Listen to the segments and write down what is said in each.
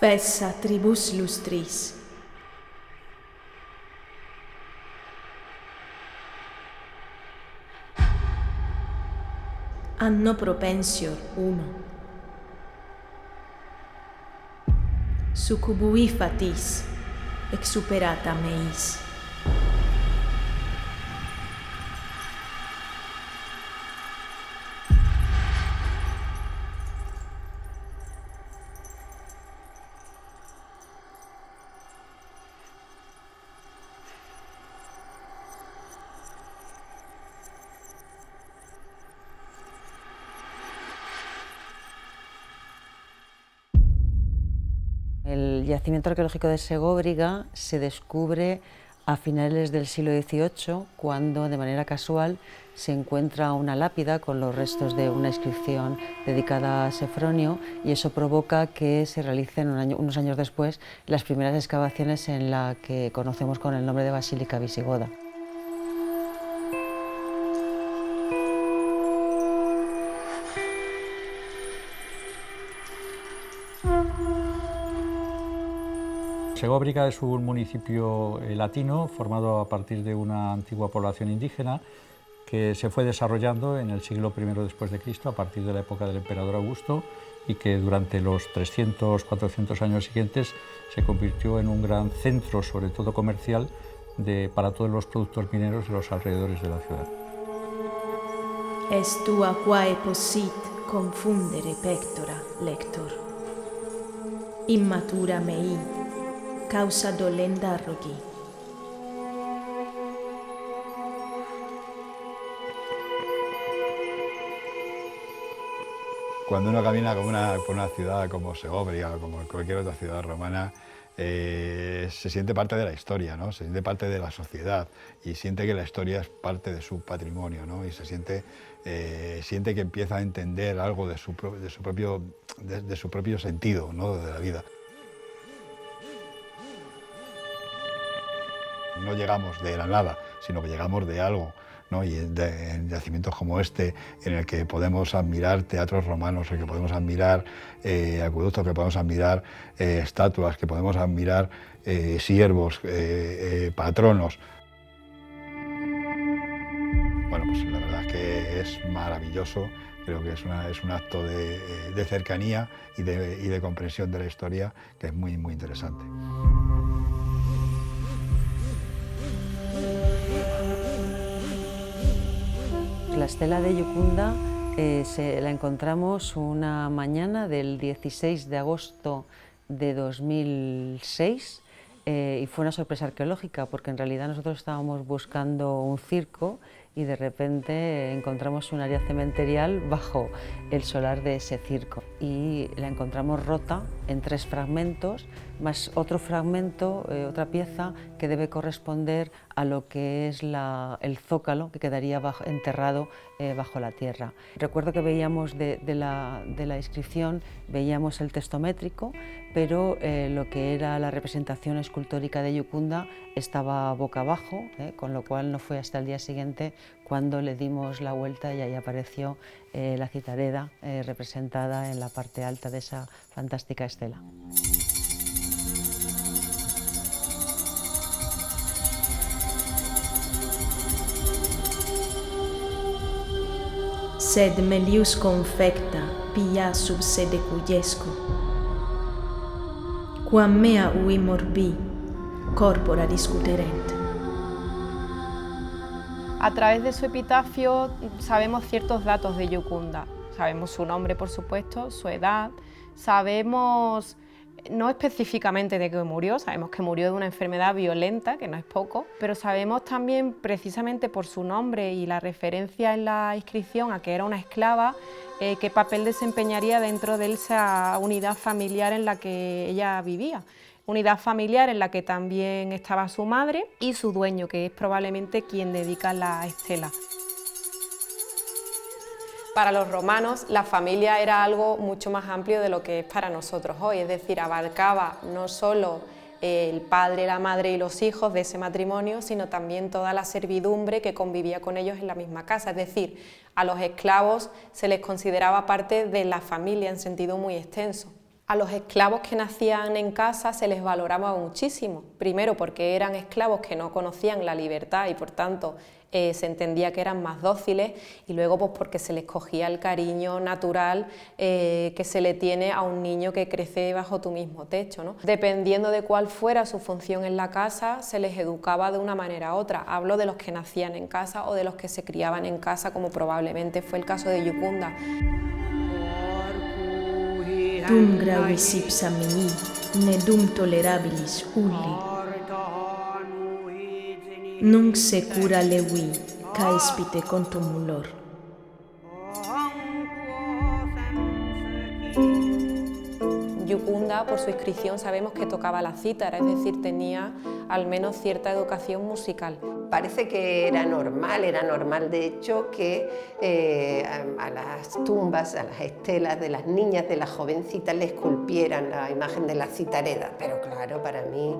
Fessa tribus lustris. Anno propensior uno. Succubui fatis, exuperata meis. El yacimiento arqueológico de Segóbriga se descubre a finales del siglo XVIII, cuando de manera casual se encuentra una lápida con los restos de una inscripción dedicada a Sefronio, y eso provoca que se realicen unos años después las primeras excavaciones en la que conocemos con el nombre de Basílica Visigoda. Segóbriga es un municipio latino formado a partir de una antigua población indígena que se fue desarrollando en el siglo I después de Cristo a partir de la época del emperador Augusto, y que durante los 300-400 años siguientes se convirtió en un gran centro, sobre todo comercial, para todos los productos mineros de los alrededores de la ciudad. Est tua quae possit confundere pectora, lector. Immatura mei, causa dolenda rogi. Cuando uno camina por una ciudad como Segóbriga o como cualquier otra ciudad romana, se siente parte de la historia, ¿no? Se siente parte de la sociedad y siente que la historia es parte de su patrimonio, ¿no? Y siente que empieza a entender algo de su propio sentido, ¿no? De la vida. No llegamos de la nada, sino que llegamos de algo, ¿no? Y en yacimientos como este, en el que podemos admirar teatros romanos, en el que podemos admirar acueductos, que podemos admirar estatuas, que podemos admirar siervos, patronos. Bueno, pues la verdad es que es maravilloso. Creo que es un acto de cercanía y de comprensión de la historia que es muy, muy interesante. La estela de Yucunda la encontramos una mañana del 16 de agosto de 2006 y fue una sorpresa arqueológica, porque en realidad nosotros estábamos buscando un circo y de repente encontramos un área cementerial bajo el solar de ese circo, y la encontramos rota en 3 fragmentos, más otro fragmento, otra pieza que debe corresponder a lo que es el zócalo que quedaría enterrado bajo la tierra. Recuerdo que veíamos de la inscripción, veíamos el texto métrico, pero lo que era la representación escultórica de Yucunda estaba boca abajo, con lo cual no fue hasta el día siguiente cuando le dimos la vuelta y ahí apareció la citareda representada en la parte alta de esa fantástica estela. Sed melius confecta pia sub sede cuiesco. Quam mea ui morbi, corpora discuterent. A través de su epitafio sabemos ciertos datos de Yucunda. Sabemos su nombre, por supuesto, su edad, sabemos no específicamente de qué murió, sabemos que murió de una enfermedad violenta, que no es poco, pero sabemos también, precisamente por su nombre y la referencia en la inscripción a que era una esclava, qué papel desempeñaría dentro de esa unidad familiar en la que ella vivía. Unidad familiar en la que también estaba su madre y su dueño, que es probablemente quien dedica la estela. Para los romanos la familia era algo mucho más amplio de lo que es para nosotros hoy, es decir, abarcaba no solo el padre, la madre y los hijos de ese matrimonio, sino también toda la servidumbre que convivía con ellos en la misma casa, es decir, a los esclavos se les consideraba parte de la familia en sentido muy extenso. A los esclavos que nacían en casa se les valoraba muchísimo, primero porque eran esclavos que no conocían la libertad y por tanto se entendía que eran más dóciles, y luego pues porque se les cogía el cariño natural que se le tiene a un niño que crece bajo tu mismo techo, ¿no? Dependiendo de cuál fuera su función en la casa, se les educaba de una manera u otra. Hablo de los que nacían en casa o de los que se criaban en casa, como probablemente fue el caso de Yucunda. Dum gravis ipsa mei, ne dum tolerabilis ulli. Nunc secura levi, caespite contumulor. Yucunda, por su inscripción, sabemos que tocaba la cítara, es decir, tenía al menos cierta educación musical. Parece que era normal de hecho que a las tumbas, a las estelas de las niñas, de las jovencitas, le esculpieran la imagen de la citareda, pero claro, para mí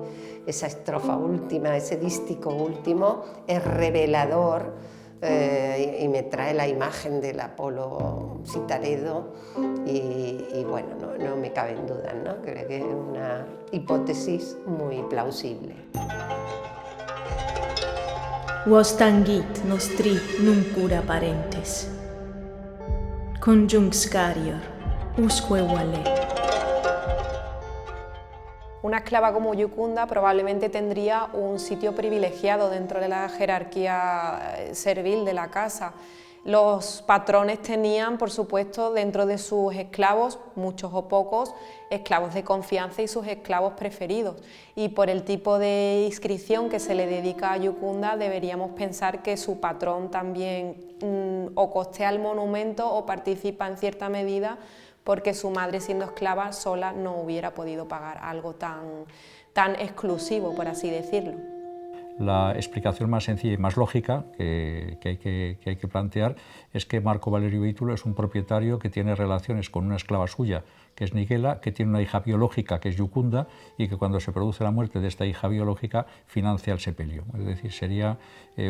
esa estrofa última, ese dístico último es revelador y me trae la imagen del Apolo citaredo y bueno, no me caben dudas, ¿no? Creo que es una hipótesis muy plausible. Vos tangit nostri nunc cura parentes. Conjunc scarior, usque vale. Una esclava como Yucunda probablemente tendría un sitio privilegiado dentro de la jerarquía servil de la casa. Los patrones tenían, por supuesto, dentro de sus esclavos, muchos o pocos, esclavos de confianza y sus esclavos preferidos. Y por el tipo de inscripción que se le dedica a Yucunda, deberíamos pensar que su patrón también o costea el monumento o participa en cierta medida, porque su madre, siendo esclava, sola no hubiera podido pagar algo tan exclusivo, por así decirlo. La explicación más sencilla y más lógica que hay que plantear es que Marco Valerio Vítulo es un propietario que tiene relaciones con una esclava suya, que es Niguela, que tiene una hija biológica, que es Yucunda, y que cuando se produce la muerte de esta hija biológica financia el sepelio. Es decir, sería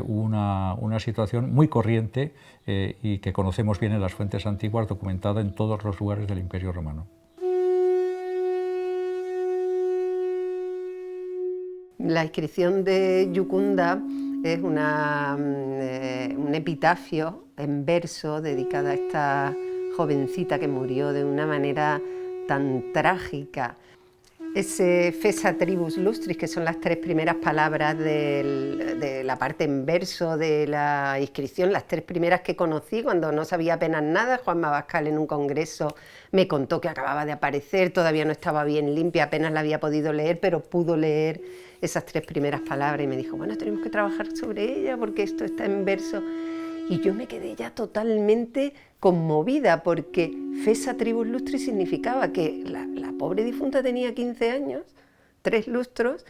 una situación muy corriente y que conocemos bien en las fuentes antiguas, documentada en todos los lugares del Imperio Romano. La inscripción de Yucunda es un epitafio en verso dedicado a esta jovencita que murió de una manera tan trágica. Ese Fesa Tribus Lustris, que son las tres primeras palabras de la parte en verso de la inscripción, las tres primeras que conocí cuando no sabía apenas nada. Juanma Abascal en un congreso me contó que acababa de aparecer, todavía no estaba bien limpia, apenas la había podido leer, pero pudo leer esas tres primeras palabras y me dijo, bueno, tenemos que trabajar sobre ella porque esto está en verso. Y yo me quedé ya totalmente conmovida porque Fesa Tribus Lustris significaba que la pobre difunta tenía 15 años, 3 lustros,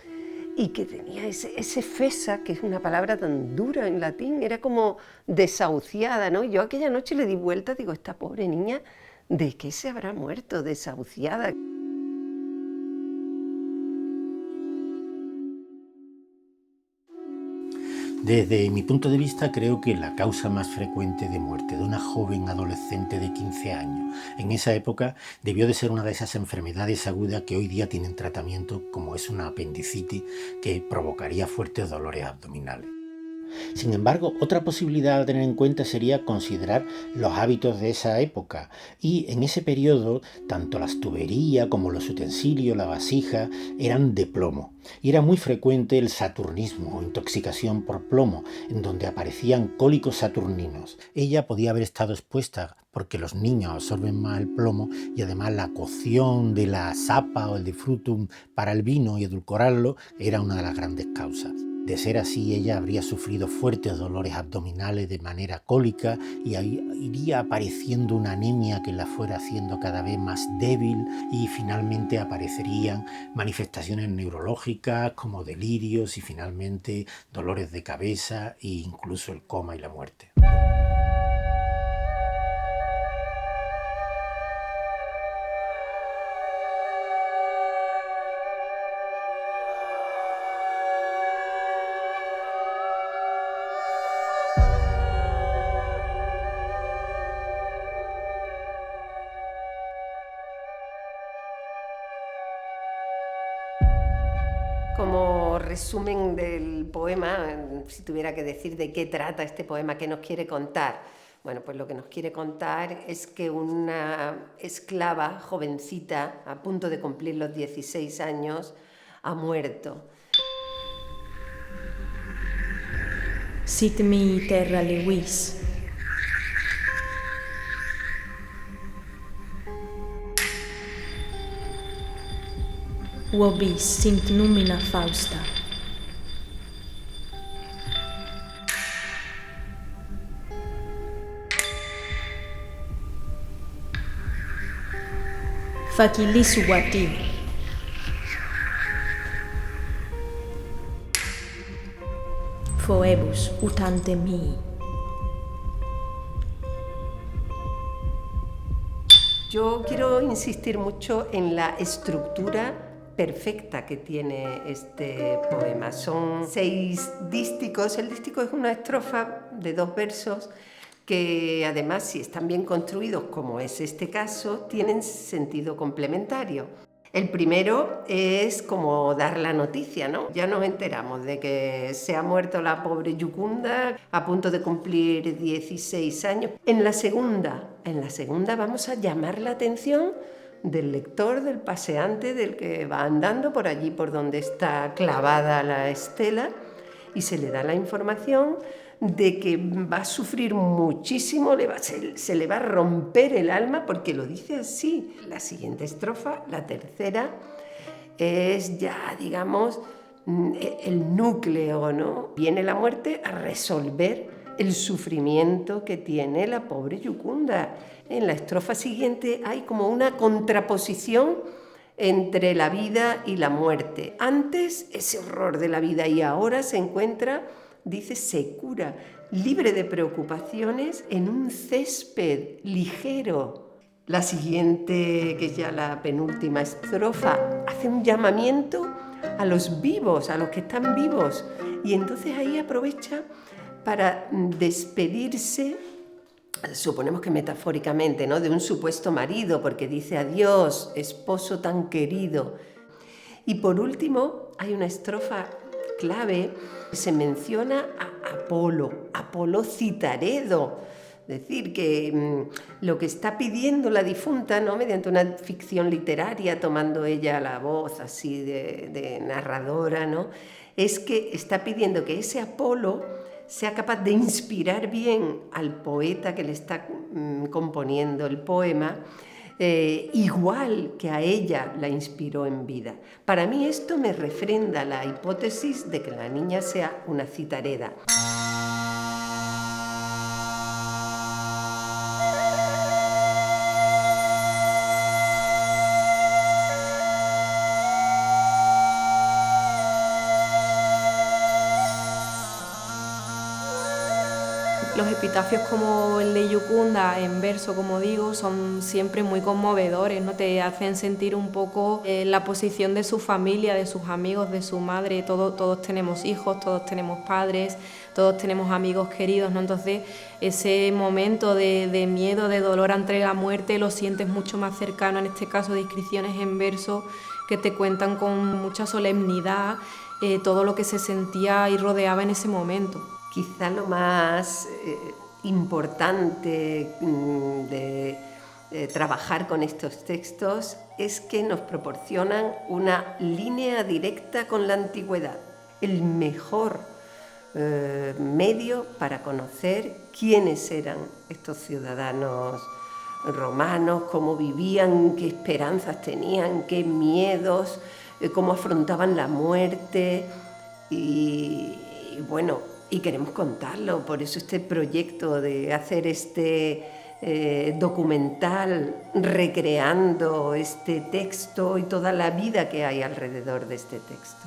y que tenía ese Fesa, que es una palabra tan dura en latín, era como desahuciada, ¿no? Yo aquella noche le di vuelta, digo, esta pobre niña, ¿de qué se habrá muerto? Desahuciada. Desde mi punto de vista, creo que la causa más frecuente de muerte de una joven adolescente de 15 años en esa época debió de ser una de esas enfermedades agudas que hoy día tienen tratamiento, como es una apendicitis, que provocaría fuertes dolores abdominales. Sin embargo, otra posibilidad a tener en cuenta sería considerar los hábitos de esa época, y en ese periodo tanto las tuberías como los utensilios, la vasija, eran de plomo, y era muy frecuente el saturnismo o intoxicación por plomo, en donde aparecían cólicos saturninos. Ella podía haber estado expuesta porque los niños absorben más el plomo, y además la cocción de la sapa o el de frutum para el vino y edulcorarlo era una de las grandes causas. De ser así, ella habría sufrido fuertes dolores abdominales de manera cólica y iría apareciendo una anemia que la fuera haciendo cada vez más débil, y finalmente aparecerían manifestaciones neurológicas como delirios y finalmente dolores de cabeza e incluso el coma y la muerte. como resumen del poema, si tuviera que decir de qué trata este poema, qué nos quiere contar. Bueno, pues lo que nos quiere contar es que una esclava jovencita, a punto de cumplir los 16 años, ha muerto. Sit mi terra lewis. Vobis sint numina Fausta. Facilis uati. Foebus utante mi. Yo quiero insistir mucho en la estructura perfecta que tiene este poema. Son 6 dísticos. El dístico es una estrofa de 2 versos que además, si están bien construidos, como es este caso, tienen sentido complementario. El primero es como dar la noticia, ¿no? Ya nos enteramos de que se ha muerto la pobre Yukunda a punto de cumplir 16 años. En la segunda vamos a llamar la atención del lector, del paseante, del que va andando por allí por donde está clavada la estela, y se le da la información de que va a sufrir muchísimo, se le va a romper el alma, porque lo dice así. La siguiente estrofa, la tercera, es ya, digamos, el núcleo, ¿no? Viene la muerte a resolver el sufrimiento que tiene la pobre Yukunda. En la estrofa siguiente hay como una contraposición entre la vida y la muerte. Antes ese horror de la vida, y ahora se encuentra, dice, secura, libre de preocupaciones, en un césped ligero. La siguiente, que es ya la penúltima estrofa, hace un llamamiento a los vivos, a los que están vivos, y entonces ahí aprovecha para despedirse, suponemos que metafóricamente, ¿no?, de un supuesto marido, porque dice: adiós, esposo tan querido. Y por último hay una estrofa clave, se menciona a Apolo Citaredo, es decir, que lo que está pidiendo la difunta, ¿no?, mediante una ficción literaria, tomando ella la voz así de narradora, ¿no?, es que está pidiendo que ese Apolo sea capaz de inspirar bien al poeta que le está componiendo el poema, igual que a ella la inspiró en vida. Para mí esto me refrenda la hipótesis de que la niña sea una citareda. Los epitafios como el de Yukunda, en verso, como digo, son siempre muy conmovedores, ¿no? Te hacen sentir un poco la posición de su familia, de sus amigos, de su madre. Todos tenemos hijos, todos tenemos padres, todos tenemos amigos queridos, ¿no? Entonces, ese momento de miedo, de dolor ante la muerte, lo sientes mucho más cercano, en este caso, de inscripciones en verso que te cuentan con mucha solemnidad todo lo que se sentía y rodeaba en ese momento. Quizá lo más importante de trabajar con estos textos es que nos proporcionan una línea directa con la antigüedad, el mejor medio para conocer quiénes eran estos ciudadanos romanos, cómo vivían, qué esperanzas tenían, qué miedos, cómo afrontaban la muerte y bueno, y queremos contarlo. Por eso este proyecto de hacer este documental recreando este texto y toda la vida que hay alrededor de este texto.